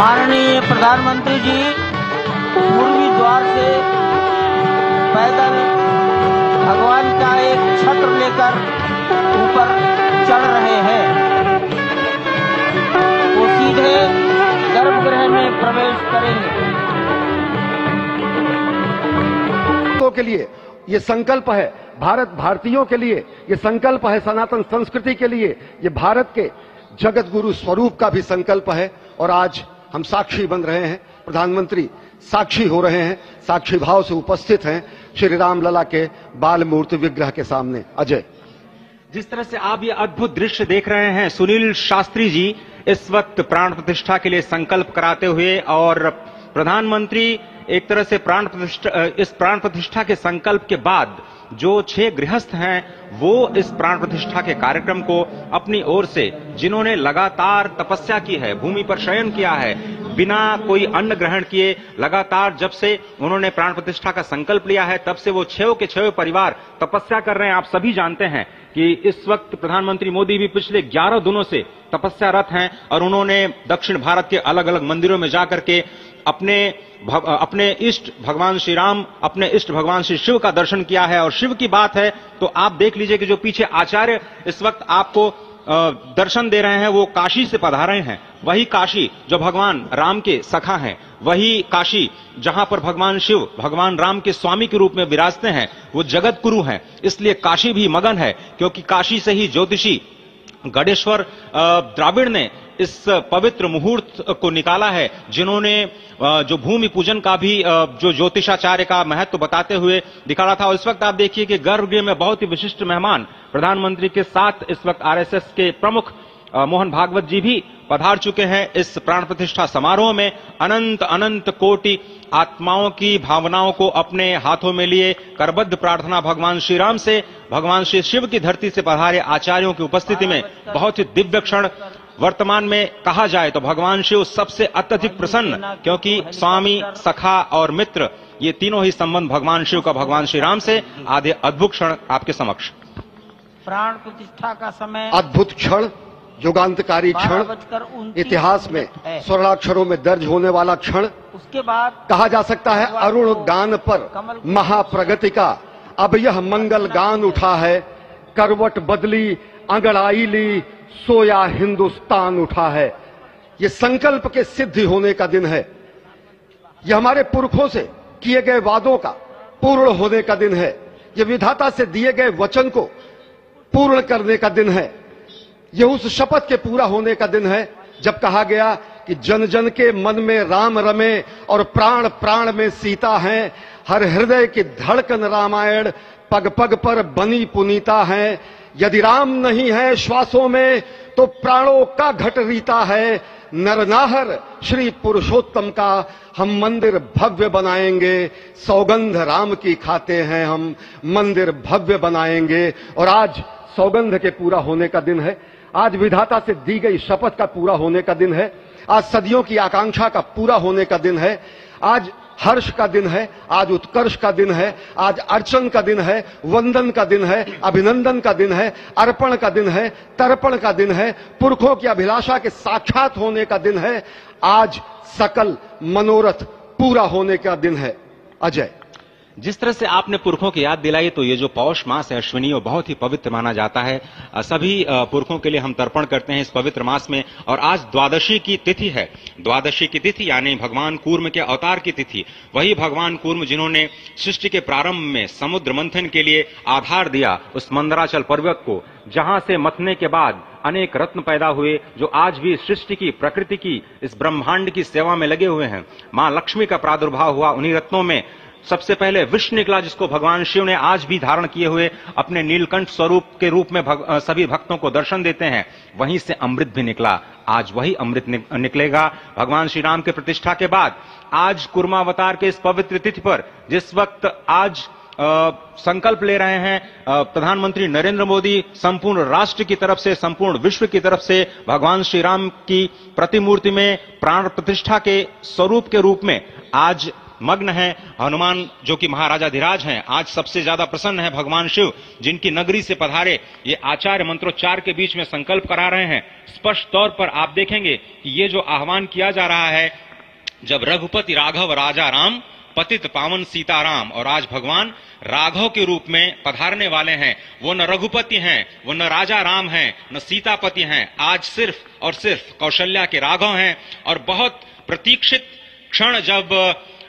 माननीय प्रधानमंत्री जी पूर्वी द्वार से पैदल भगवान का एक छत्र लेकर ऊपर चढ़ रहे हैं। वो सीधे गर्भगृह में प्रवेश करेंगे। के लिए ये संकल्प है, भारतीयों के लिए ये संकल्प है, सनातन संस्कृति के लिए ये भारत के जगत गुरु स्वरूप का भी संकल्प है। और आज हम साक्षी बन रहे हैं, प्रधानमंत्री साक्षी हो रहे हैं, साक्षी भाव से उपस्थित हैं श्री राम लला के बाल मूर्ति विग्रह के सामने। अजय, जिस तरह से आप ये अद्भुत दृश्य देख रहे हैं, सुनील शास्त्री जी इस वक्त प्राण प्रतिष्ठा के लिए संकल्प कराते हुए, और प्रधानमंत्री एक तरह से इस प्राण प्रतिष्ठा के संकल्प के बाद जो 6 गृहस्थ हैं वो इस प्राण प्रतिष्ठा के कार्यक्रम को अपनी ओर से, जिन्होंने लगातार तपस्या की है, भूमि पर शयन किया है, बिना कोई अन्न ग्रहण किए लगातार जब से उन्होंने प्राण प्रतिष्ठा का संकल्प लिया है तब से वो 6 के 6 परिवार तपस्या कर रहे हैं। आप सभी जानते हैं कि इस वक्त प्रधानमंत्री मोदी भी पिछले 11 दिनों से तपस्यारत हैं और उन्होंने दक्षिण भारत के अलग अलग मंदिरों में जाकर के अपने इष्ट भगवान श्री राम, अपने इष्ट भगवान श्री शिव का दर्शन किया है। और शिव की बात है तो आप देख लीजिए कि जो पीछे आचार्य इस वक्त आपको दर्शन दे रहे हैं वो काशी से पधारे हैं। वही काशी जो भगवान राम के सखा हैं, वही काशी जहां पर भगवान शिव भगवान राम के स्वामी के रूप में विराजते हैं, वो जगत गुरु हैं। इसलिए काशी भी मगन है, क्योंकि काशी से ही ज्योतिषी गणेश्वर द्राविड़ ने इस पवित्र मुहूर्त को निकाला है, जिन्होंने जो भूमि पूजन का भी जो ज्योतिषाचार्य का महत्व बताते हुए दिखाया था। और इस वक्त आप देखिए कि गर्भगृह में बहुत ही विशिष्ट मेहमान प्रधानमंत्री के साथ इस वक्त आरएसएस के प्रमुख मोहन भागवत जी भी पधार चुके हैं। इस प्राण प्रतिष्ठा समारोह में अनंत अनंत कोटि आत्माओं की भावनाओं को अपने हाथों में लिए करबद्ध प्रार्थना भगवान श्री राम से, भगवान श्री शिव की धरती से पधारे आचार्यों की उपस्थिति में बहुत ही दिव्य क्षण। वर्तमान में कहा जाए तो भगवान शिव सबसे अत्यधिक प्रसन्न, क्योंकि स्वामी, सखा और मित्र ये तीनों ही संबंध भगवान शिव का भगवान श्री राम से। आधे अद्भुत क्षण आपके समक्ष। प्राण प्रतिष्ठा का समय अद्भुत क्षण, युगांतकारी क्षण, इतिहास में स्वर्णाक्षरों में दर्ज होने वाला क्षण। उसके बाद कहा जा सकता है अरुण गान पर महाप्रगति का अब यह मंगल गान उठा है। करवट बदली, अंगड़ाई ली, सोया हिंदुस्तान उठा है। ये संकल्प के सिद्धि होने का दिन है। यह हमारे पुरखों से किए गए वादों का पूर्ण होने का दिन है। यह विधाता से दिए गए वचन को पूर्ण करने का दिन है। यह उस शपथ के पूरा होने का दिन है जब कहा गया कि जन जन के मन में राम रमे और प्राण प्राण में सीता है। हर हृदय की धड़कन रामायण, पग पग पर बनी पुनीता है। यदि राम नहीं है श्वासों में तो प्राणों का घट रीता है। नरनाहर श्री पुरुषोत्तम का हम मंदिर भव्य बनाएंगे। सौगंध राम की खाते हैं हम, मंदिर भव्य बनाएंगे। और आज सौगंध के पूरा होने का दिन है। आज विधाता से दी गई शपथ का पूरा होने का दिन है। आज सदियों की आकांक्षा का पूरा होने का दिन है। आज हर्ष का दिन है, आज उत्कर्ष का दिन है, आज अर्चन का दिन है, वंदन का दिन है, अभिनंदन का दिन है, अर्पण का दिन है, तर्पण का दिन है, पुरखों की अभिलाषा के साक्षात होने का दिन है। आज सकल मनोरथ पूरा होने का दिन है। अजय, जिस तरह से आपने पुरखों की याद दिलाई, तो ये जो पौष मास है अश्विनी, वो बहुत ही पवित्र माना जाता है। सभी पुरखों के लिए हम तर्पण करते हैं इस पवित्र मास में। और आज द्वादशी की तिथि है। द्वादशी की तिथि यानी भगवान कूर्म के अवतार की तिथि। वही भगवान कूर्म जिन्होंने सृष्टि के प्रारंभ में समुद्र मंथन के लिए आधार दिया, उस मंदराचल पर्वत को, जहां से मथने के बाद अनेक रत्न पैदा हुए, जो आज भी सृष्टि की, प्रकृति की, इस ब्रह्मांड की सेवा में लगे हुए हैं। मां लक्ष्मी का प्रादुर्भाव हुआ उन्हीं रत्नों में। सबसे पहले विष निकला, जिसको भगवान शिव ने आज भी धारण किए हुए अपने नीलकंठ स्वरूप के रूप में सभी भक्तों को दर्शन देते हैं। वहीं से अमृत भी निकला। आज वही अमृत निकलेगा भगवान श्री राम के प्रतिष्ठा के बाद। आज कूर्मावतार के इस पवित्र तिथि पर, जिस वक्त आज संकल्प ले रहे हैं प्रधानमंत्री नरेंद्र मोदी, संपूर्ण राष्ट्र की तरफ से, संपूर्ण विश्व की तरफ से भगवान श्री राम की प्रतिमूर्ति में प्राण प्रतिष्ठा के स्वरूप के रूप में आज मग्न हैं। हनुमान जो कि महाराजाधिराज हैं, आज सबसे ज्यादा प्रसन्न है भगवान शिव, जिनकी नगरी से पधारे ये आचार्य मंत्रोच्चार के बीच में संकल्प करा रहे हैं। स्पष्ट तौर पर आप देखेंगे कि ये जो आह्वान किया जा रहा है, जब रघुपति राघव राजा राम, पतित पावन सीताराम, और आज भगवान राघव के रूप में पधारने वाले हैं। वो न रघुपति हैं, वो न राजा राम हैं, न सीतापति हैं, आज सिर्फ और सिर्फ कौशल्या के राघव हैं। और बहुत प्रतीक्षित क्षण, जब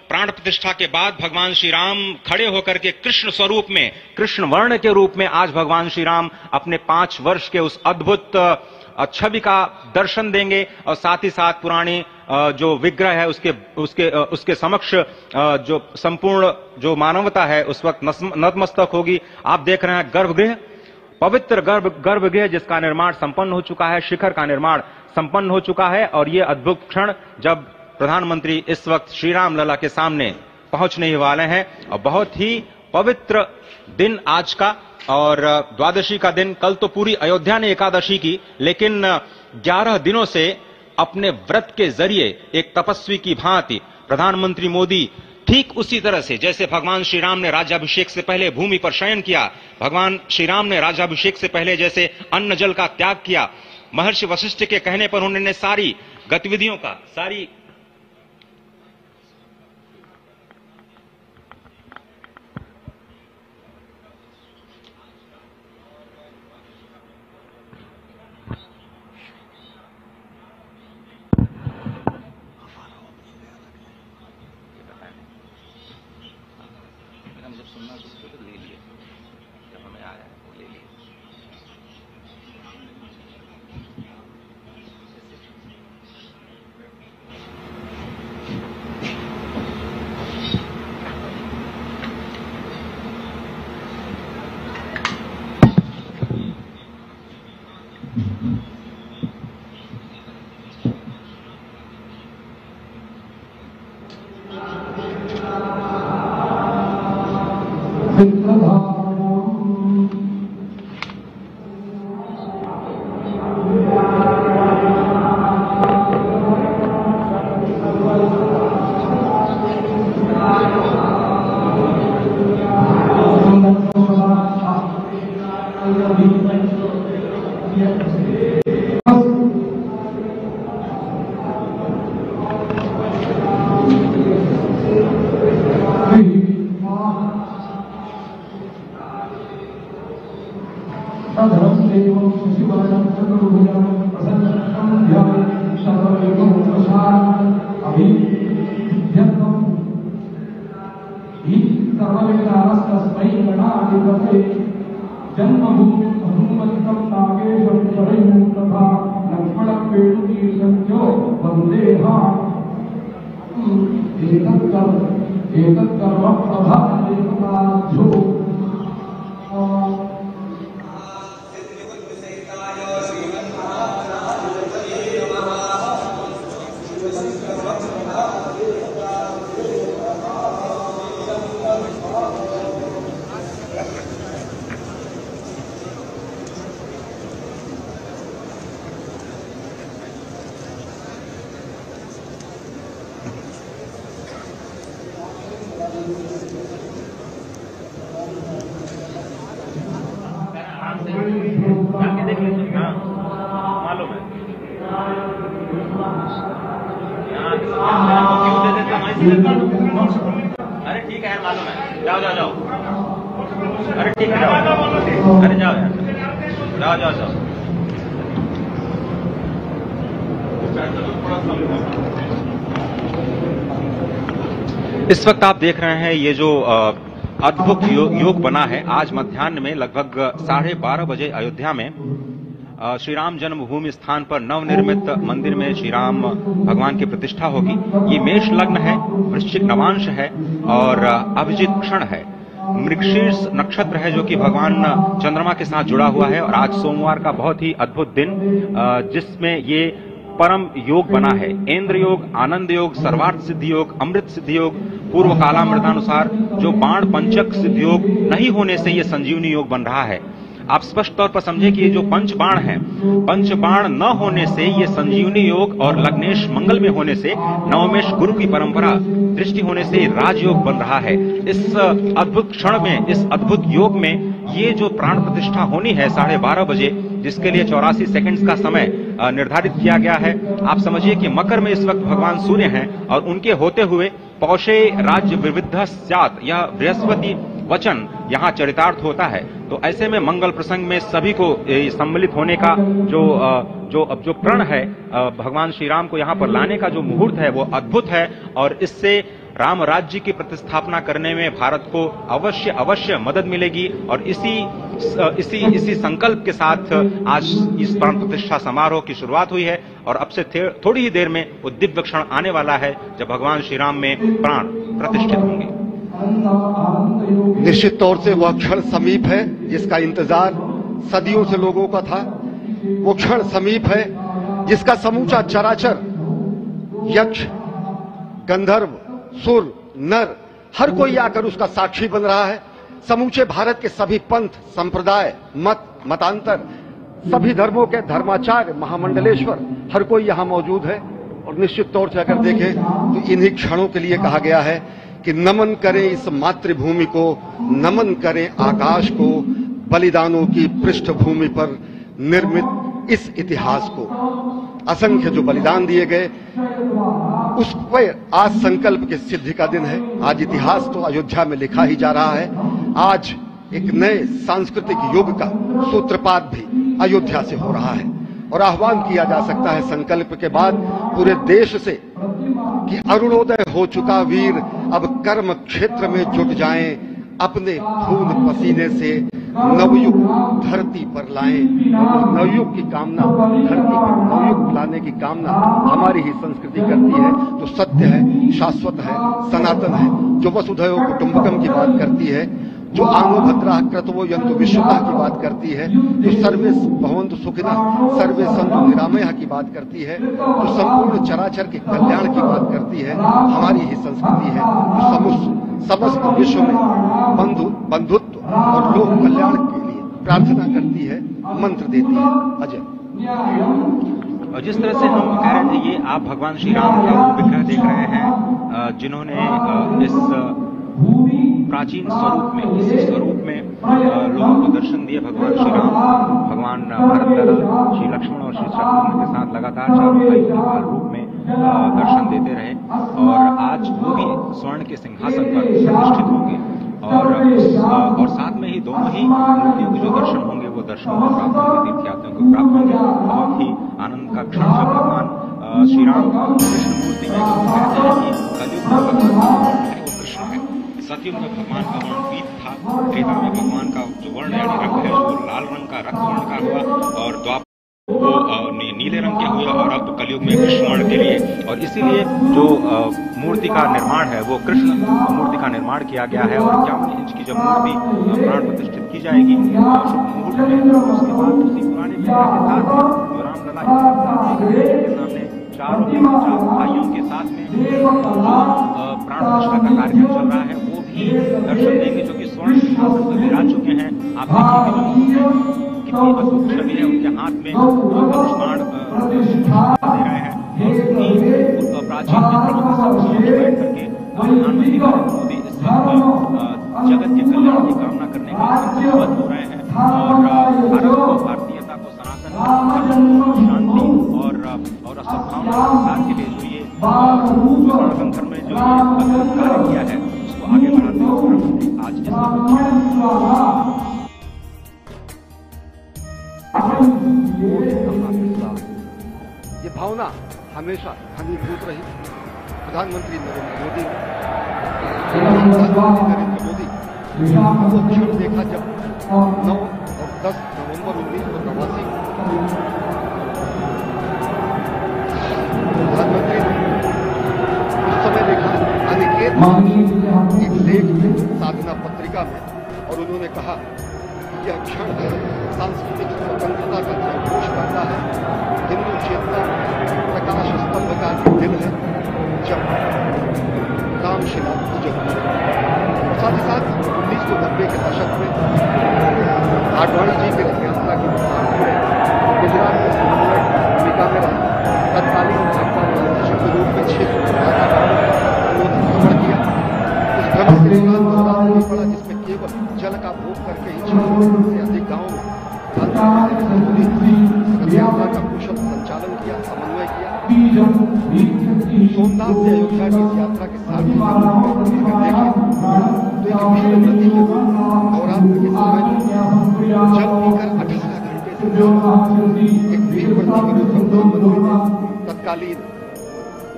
प्राण प्रतिष्ठा के बाद भगवान श्री राम खड़े होकर के कृष्ण स्वरूप में, कृष्ण वर्ण के रूप में आज भगवान श्री राम अपने 5 वर्ष के उस अद्भुत छवि का दर्शन देंगे, और साथ ही साथ पुरानी जो विग्रह है उसके समक्ष जो संपूर्ण जो मानवता है उस वक्त नतमस्तक होगी। आप देख रहे हैं गर्भगृह, पवित्र गर्भगृह जिसका निर्माण संपन्न हो चुका है, शिखर का निर्माण संपन्न हो चुका है। और ये अद्भुत क्षण जब प्रधानमंत्री इस वक्त श्री राम लला के सामने पहुंचने ही वाले हैं, और बहुत ही पवित्र दिन आज का, और द्वादशी का दिन। कल तो पूरी अयोध्या ने एकादशी की, लेकिन 11 दिनों से अपने व्रत के जरिए एक तपस्वी की भांति प्रधानमंत्री मोदी ठीक उसी तरह से जैसे भगवान श्री राम ने राज्याभिषेक से पहले भूमि पर शयन किया, भगवान श्री राम ने राज्याभिषेक से पहले जैसे अन्न जल का त्याग किया, महर्षि वशिष्ठ के कहने पर उन्होंने सारी गतिविधियों का जन्मभूमि हनुमंतं नागेशं शरण्यं तथा लक्ष्मणं वेणुतीर्थं वंदेहा एतत् कर्म प्रधानदेवताभ्यो अरे ठीक है, मालूम है। जाओ जाओ जाओ। अरे ठीक है, जाओ। अरे जाओ जाओ जाओ जाओ। इस वक्त आप देख रहे हैं ये जो अद्भुत योग बना है। आज मध्याह्न में लगभग 12:30 बजे अयोध्या में श्री राम जन्मभूमि स्थान पर नवनिर्मित मंदिर में श्री राम भगवान की प्रतिष्ठा होगी। ये मेष लग्न है, वृश्चिक नवांश है और अभिजित क्षण है। मृगशीर्ष नक्षत्र है जो कि भगवान चंद्रमा के साथ जुड़ा हुआ है। और आज सोमवार का बहुत ही अद्भुत दिन जिसमें ये परम योग बना है। इंद्र योग, आनंद योग, सर्वार्थ सिद्धि योग, अमृत सिद्धि योग, पूर्व कालामृतानुसार जो बाण पंचक सिद्धि योग नहीं होने से ये संजीवनी योग बन रहा है। आप स्पष्ट तौर पर समझे कि ये जो पंचबाण है, पंचबाण न होने से, ये संजीवनी योग और लग्नेश मंगल में होने से, नवमेश गुरु की परंपरा दृष्टि होने से राजयोग बन रहा है। इस अद्भुत क्षण में, इस अद्भुत योग में ये जो प्राण प्रतिष्ठा होनी है 12:30 बजे, जिसके लिए 84 सेकंड्स का समय निर्धारित किया गया है। आप समझिए कि मकर में इस वक्त भगवान सूर्य हैं और उनके होते हुए पौषे राज्य विविध स्यात्, यह बृहस्पति वचन यहाँ चरितार्थ होता है। तो ऐसे में मंगल प्रसंग में सभी को सम्मिलित होने का जो प्रण है, भगवान श्री राम को यहाँ पर लाने का जो मुहूर्त है वो अद्भुत है और इससे राम राज्य की प्रतिस्थापना करने में भारत को अवश्य मदद मिलेगी। और इसी संकल्प के साथ आज इस प्राण प्रतिष्ठा समारोह की शुरुआत हुई है और अब से थोड़ी ही देर में वो दिव्य क्षण आने वाला है जब भगवान श्री राम में प्राण प्रतिष्ठित होंगे। निश्चित तौर से वह क्षण समीप है जिसका इंतजार सदियों से लोगों का था। वो क्षण समीप है जिसका समूचा चराचर, यक्ष, गंधर्व, सुर, नर, हर कोई आकर उसका साक्षी बन रहा है। समूचे भारत के सभी पंथ, संप्रदाय, मतांतर, सभी धर्मों के धर्माचार्य, महामंडलेश्वर, हर कोई यहां मौजूद है। और निश्चित तौर से अगर देखें तो इन्हीं क्षणों के लिए कहा गया है कि नमन करें इस मातृभूमि को, नमन करें आकाश को, बलिदानों की पृष्ठभूमि पर निर्मित इस इतिहास को। असंख्य जो बलिदान दिए गए उस पर आज संकल्प की सिद्धि का दिन है। आज इतिहास तो अयोध्या में लिखा ही जा रहा है। आज एक नए सांस्कृतिक युग का सूत्रपात भी अयोध्या से हो रहा है और आह्वान किया जा सकता है संकल्प के बाद पूरे देश से कि अरुणोदय हो चुका वीर, अब कर्म क्षेत्र में जुट जाएं, अपने खून पसीने से नवयुग धरती पर लाएं। नवयुग की कामना, धरती पर नवयुग लाने की कामना हमारी ही संस्कृति करती है, जो सत्य है, शाश्वत है, सनातन है, जो वसुधैव कुटुंबकम की बात करती है, जो आनो भद्रा क्रतवो यन्तु विश्वता की बात करती है, जो सर्वे भवन्तु सुखिनः सर्वे सन्तु निरामयः की बात करती है, जो संपूर्ण चराचर के कल्याण की बात करती है, हमारी ही संस्कृति है, जो समस्त विश्व में बंधुत्व और लोक कल्याण के लिए प्रार्थना करती है, मंत्र देती है। अजय, और जिस तरह से हम कह रहे थे, ये आप भगवान श्री राम का विग्रह देख रहे हैं, जिन्होंने इस प्राचीन स्वरूप में, इसी स्वरूप में लोगों को दर्शन दिए। भगवान श्री राम, भगवान भरत, श्री लक्ष्मण और श्री शत्रुघ्न के साथ लगातार चारों भाई रूप में दर्शन देते रहे और आज वो भी स्वर्ण के सिंहासन पर प्रतिष्ठित होंगे और साथ में ही दोनों ही मूर्तियों के जो दर्शन होंगे वो दर्शनों को प्राप्त होंगे, तीर्थयात्रियों को प्राप्त होंगे। बहुत ही आनंद का क्षण जब भगवान श्री राम कृष्ण मूर्ति में कहते हैं कि कलयुग में भगवान है वो कृष्ण है। सतयुग में भगवान का वर्ण पीत था, त्रेता में भगवान का जो वर्ण यानी रंग है वो लाल रंग का, रक्त वर्ण का हुआ और द्वापर वो नीले रंग के हुए और अब कलयुग में कृष्ण वर्ण के लिए। और इसीलिए जो मूर्ति का निर्माण है वो कृष्ण मूर्ति का निर्माण किया गया है। और 51 इंच की जब मूर्ति प्राण प्रतिष्ठित की जाएगी शुभ मुहूर्त में, उसके बाद उसी पुराने विग्रह के साथ में रामलला के सामने चार भाइयों के साथ में प्राण प्रतिष्ठा का कार्यक्रम चल रहा है, वो भी दर्शन देंगे, जो कि स्वर्ण सिंहासन पर विराज चुके हैं। आप देखिए कितनी अद्भुत छवि है, उनके हाथ में धनुष्बाण दे रहे हैं और कितनी प्राचीन यंत्रों के साथ बैठ करके प्रधानमंत्री नरेंद्र मोदी इस जगत के कल्याण की कामना करने के लिए संकल्पबद्ध हो रहे हैं और भारत को, भारतीयता को, सनातन शांति और सद्भावना के प्रसार के लिए जो ये सनातन धर्म में जो ये कार्य किया है उसको आगे बढ़ाते हुए आज ये भावना हमेशा घनीभूत रही। प्रधानमंत्री नरेंद्र मोदी वो क्षण देखा जब 9 और 10 नवंबर 1989 प्रधानमंत्री ने उस समय देखा अनिकेत एक लेख साधना पत्रिका में और उन्होंने कहा यह क्षण सांस्कृतिक स्वतंत्रता का जयघोष करता है, हिंदू चेतना प्रकाश स्तंभ का दिन है जब रामशिला पूजन। साथ ही साथ 1990 के दशक में आडवाणी जी के धूमधाम से अयोध्या की इस यात्रा के साथ देखें तो एक विष्णु नदी के नवरात्र के समय जल पीकर 18 घंटे से एक वीरवती विरुद्ध मंदिर में तत्कालीन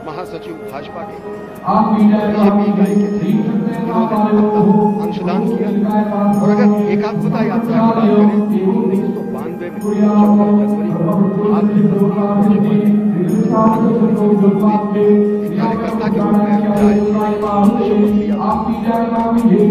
महासचिव भाजपा के बीजेपी इकाई के थे, उन्होंने अंशदान किया। और अगर एकात्मता यात्रा की बात करें 1992 में 14 जनवरी कार्यकर्ता के रूप में यहाँ भव्य मंदिर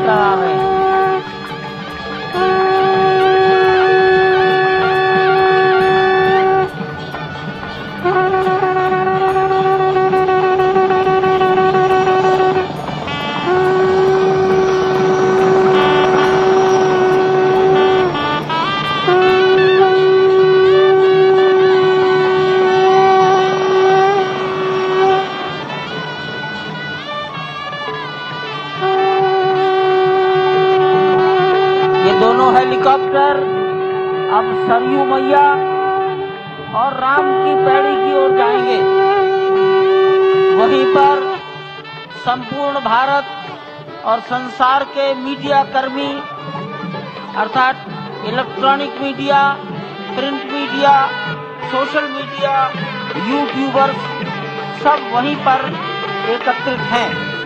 का हेलीकॉप्टर अब सरयू मैया और राम की पैड़ी की ओर जाएंगे। वहीं पर संपूर्ण भारत और संसार के मीडिया कर्मी अर्थात electronic media, print media, social media, YouTubers सब वहीं पर एकत्रित हैं।